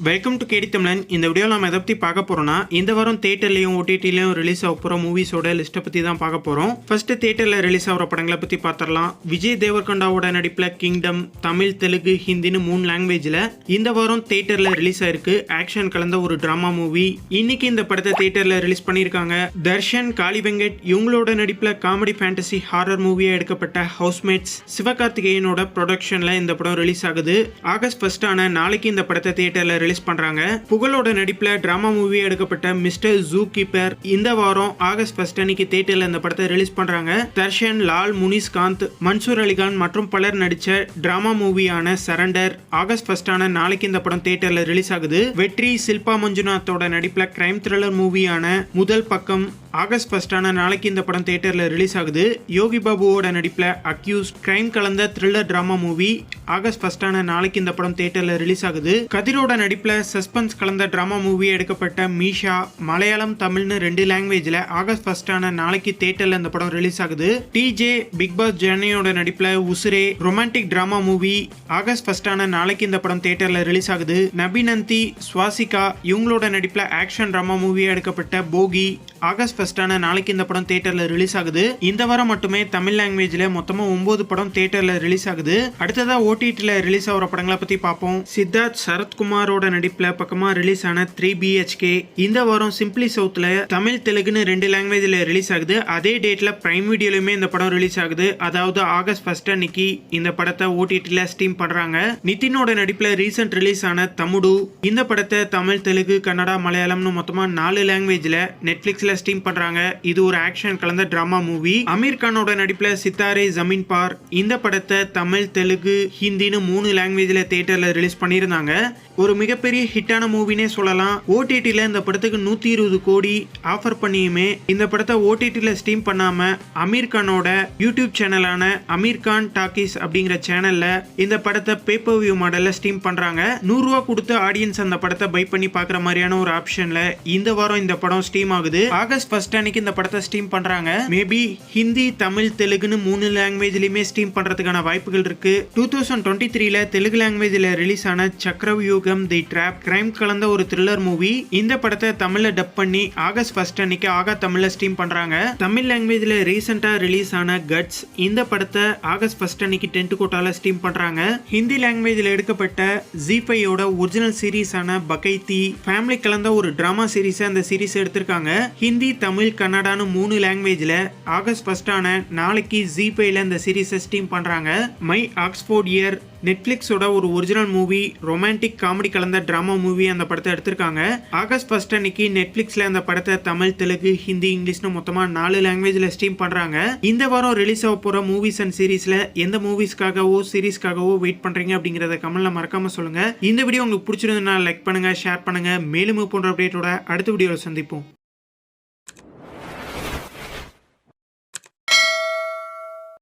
Welcome to கேடி தமிழன். இந்த வீடியோவில் நம்ம எதை பற்றி பார்க்க போகிறோம்னா, இந்த வாரம் தேட்டர்லையும் ஓடிடிலையும் ரிலீஸ் ஆக போகிற மூவிஸோட லிஸ்ட்டை பற்றி தான் பார்க்க போகிறோம். ஃபர்ஸ்ட் தேட்டரில் ரிலீஸ் ஆகிற படங்களை பற்றி பார்த்துடலாம். விஜய் தேவர்கொண்டாவோட நடிப்பில் கிங்டம் தமிழ், தெலுங்கு, ஹிந்தின்னு 3 லாங்குவேஜில் இந்த வாரம் தேட்டரில் ரிலீஸ் ஆயிருக்கு. ஆக்ஷன் கலந்த ஒரு ட்ராமா மூவி. இன்னைக்கு இந்த படத்தை தேட்டரில் ரிலீஸ் பண்ணியிருக்காங்க. தர்ஷன், காளி வெங்கட் இவங்களோட நடிப்பில் காமெடி ஃபேண்டசி ஹாரர் மூவியாக எடுக்கப்பட்ட ஹவுஸ்மேட்ஸ் சிவகார்த்திகேயனோட ப்ரொடக்ஷனில் இந்த படம் ரிலீஸ் ஆகுது. ஆகஸ்ட் 1 நாளைக்கு இந்த படத்தை தேட்டரில் ரிலீஸ் பண்றாங்க. புகழோட நடிப்புல டிராமா மூவி எடுக்கப்பட்ட மிஸ்டர் ஜூ கீப்பர் இந்த வாரம் ஆகஸ்ட் 1 அன்னைக்கு தியேட்டர்ல இந்த படத்தை ரிலீஸ் பண்றாங்க. தர்ஷன், லால், முனிஸ்காந்த், மன்சூர் அலிகான் மற்றும் பலர் நடிச்ச டிராமா மூவியான சரண்டர் ஆகஸ்ட் 1 நாளைக்கு இந்த படம் தியேட்டர்ல ரிலீஸ் ஆகுது. வெற்றி, சில்பா மஞ்சுநாத்தோட நடிப்புல கிரைம் த்ரில்லர் மூவியான முதல் பக்கம் ஆகஸ்ட் 1 நாளைக்கு இந்த படம் தியேட்டர்ல ரிலீஸ் ஆகுது. யோகி பாபுவோட நடிப்புல அக்யூஸ் கிரைம் கலந்த த்ரில்லர் டிராமா மூவி ஆகஸ்ட் 1 நாளைக்கு இந்த படம் தியேட்டர்ல ரிலீஸ் ஆகுது. கதிரோட நடிப்புல சஸ்பென்ஸ் கலந்த டிராமா மூவி எடுக்கப்பட்ட மீஷா மலையாளம், தமிழ்னு 2 லாங்குவேஜ்ல ஆகஸ்ட் 1 நாளைக்கு தியேட்டர்ல இந்த படம் ரிலீஸ் ஆகுது. டிஜே, பிக் பாஸ் ஜெர்னியோட நடிப்புல உசுரே ரொமான்டிக் டிராமா மூவி ஆகஸ்ட் 1 நாளைக்கு இந்த படம் தியேட்டர்ல ரிலீஸ் ஆகுது. நபிநந்தி, ஸ்வாசிகா இவங்களோட நடிப்புல ஆக்ஷன் டிராமா மூவி எடுக்கப்பட்ட போகி ஆகஸ்ட் 1 நாளைக்கு இந்த படம் தியேட்டர்ல ரிலீஸ் ஆகுது. இந்த வாரம் மட்டுமே தமிழ் லாங்குவேஜ்ல மொத்தமா 9 படம் தியேட்டர்ல ரிலீஸ் ஆகுது. அடுத்ததா ஓடிடில ரிலீஸ் ஆகிற படங்களை பத்தி பார்ப்போம். சித்தார்த், சரத்குமாரோட நடிப்புல பக்கமா ரிலீஸ் ஆன 3 BHK இந்த வாரம் சிம்பிளி சவுத்ல தமிழ், தெலுங்குன்னு 2 லாங்குவேஜ்ல ரிலீஸ் ஆகுது. அதே டேட்ல பிரைம் வீடியோலயுமே இந்த படம் ரிலீஸ் ஆகுது. அதாவது ஆகஸ்ட் 1 அன்னைக்கு இந்த படத்தை ஓடிடில ஸ்ட்ரீம் பண்றாங்க. நிதினோட நடிப்புல ரீசெண்ட் ரிலீஸ் ஆன தமுடு இந்த படத்தை தமிழ், தெலுங்கு, கன்னடா, மலையாளம்னு மொத்தமா 4 லாங்குவேஜ்ல நெட்ஃபிளிக்ஸ்ல ஸ்ட்ரீம் பண்றாங்க. இது ஒரு ஆக்ஷன் கலந்த டிராமா மூவி. அமீர் கானோட நடிப்புல சித்தாரே ஜமீன் பார் இந்த படத்தை தமிழ், தெலுங்கு, ஹிந்தின்னு 3 லாங்குவேஜ்ல தியேட்டர்ல ரிலீஸ் பண்ணியிருந்தாங்க. ஒரு மிகப்பெரிய ஹிட்டான மூவினே சொல்லலாம். ஓடிடில இந்த படத்துக்கு 120 கோடி ஆஃபர் பண்ணியுமே இந்த படத்தை ஓடிடில ஸ்ட்ரீம் பண்ணாம அமீர் கானோட யூடியூப் சேனலான அமீர் கான் டாக்கீஸ் அப்படிங்கிற சேனல்ல இந்த படத்தை பேப்பர் வியூ மாடல்ல ஸ்ட்ரீம் பண்றாங்க. 100 ரூபா கொடுத்து ஆடியன்ஸ் அந்த படத்தை பை பண்ணி பாக்குற மாதிரியான ஒரு ஆப்ஷன்ல இந்த வாரம் இந்த படம் ஸ்ட்ரீம் ஆகுது. ஆகஸ்ட் 1 அன்னைக்கு இந்த படத்தை ஸ்ட்ரீம் பண்றாங்க. மேபி ஹிந்தி, தமிழ், தெலுங்குன்னு 3 லாங்குவேஜ்லயுமே ஸ்ட்ரீம் பண்றதுக்கான வாய்ப்புகள் இருக்கு. 2023ல தெலுங்கு லாங்குவேஜ்ல ரிலீஸ் ஆன சக்கரவியூகம் தி ட்ராப் கிரைம் கலந்த ஒரு த்ரில்லர் மூவி இந்த படத்தை தமிழ்ல டப் பண்ணி ஆகஸ்ட் 1 அன்னைக்கு ஆகா தமிழ்ல ஸ்ட்ரீம் பண்றாங்க. தமிழ் லாங்குவேஜ்ல ரீசெண்டா ரிலீஸ் ஆன கட்ஸ் இந்த படத்தை ஆகஸ்ட் 1 அன்னைக்கு 10 கோட்டால ஸ்ட்ரீம் பண்றாங்க. ஹிந்தி லாங்குவேஜ்ல எடுக்கப்பட்ட ஜி5யோட ஒரிஜினல் சீரீஸ் ஆன பகைத்தி ஃபேமிலி கலந்த ஒரு டிராமா சீரீஸ் அந்த சீரீஸ் எடுத்திருக்காங்க. ஹிந்தி, தமிழ், கன்னடான்னு 3 லாங்குவேஜ்ல ஆகஸ்ட் 1 நாளைக்கு ஜி5ல இந்த சீரீஸை ஸ்ட்ரீம் பண்றாங்க. மை ஆக்ஸ்போர்ட் இயர் நெட்ஃபிளிக்ஸோட ஒரு ஒரிஜினல் மூவி ரொமான்டிக் காமெடி கலந்த டிராமா மூவி அந்த படத்தை எடுத்திருக்காங்க. ஆகஸ்ட் 1 அன்னைக்கு நெட்ஃபிளிக்ஸ்ல அந்த படத்தை தமிழ், தெலுங்கு, ஹிந்தி, இங்கிலீஷ்னு மொத்தமா 4 லாங்குவேஜ்ல ஸ்ட்ரீம் பண்றாங்க. இந்த வாரம் ரிலீஸ் ஆக போற மூவிஸ் அண்ட் சீரீஸ்ல எந்த மூவிஸ்க்காகவோ சீரீஸ்க்காகவோ வெயிட் பண்றீங்க அப்படிங்கறத கமெண்ட்ல மறக்காம சொல்லுங்க. இந்த வீடியோ உங்களுக்கு பிடிச்சிருந்தா லைக் பண்ணுங்க, ஷேர் பண்ணுங்க. மேலும் போன்ற அப்டேட்டோட அடுத்த வீடியோல சந்திப்போம்.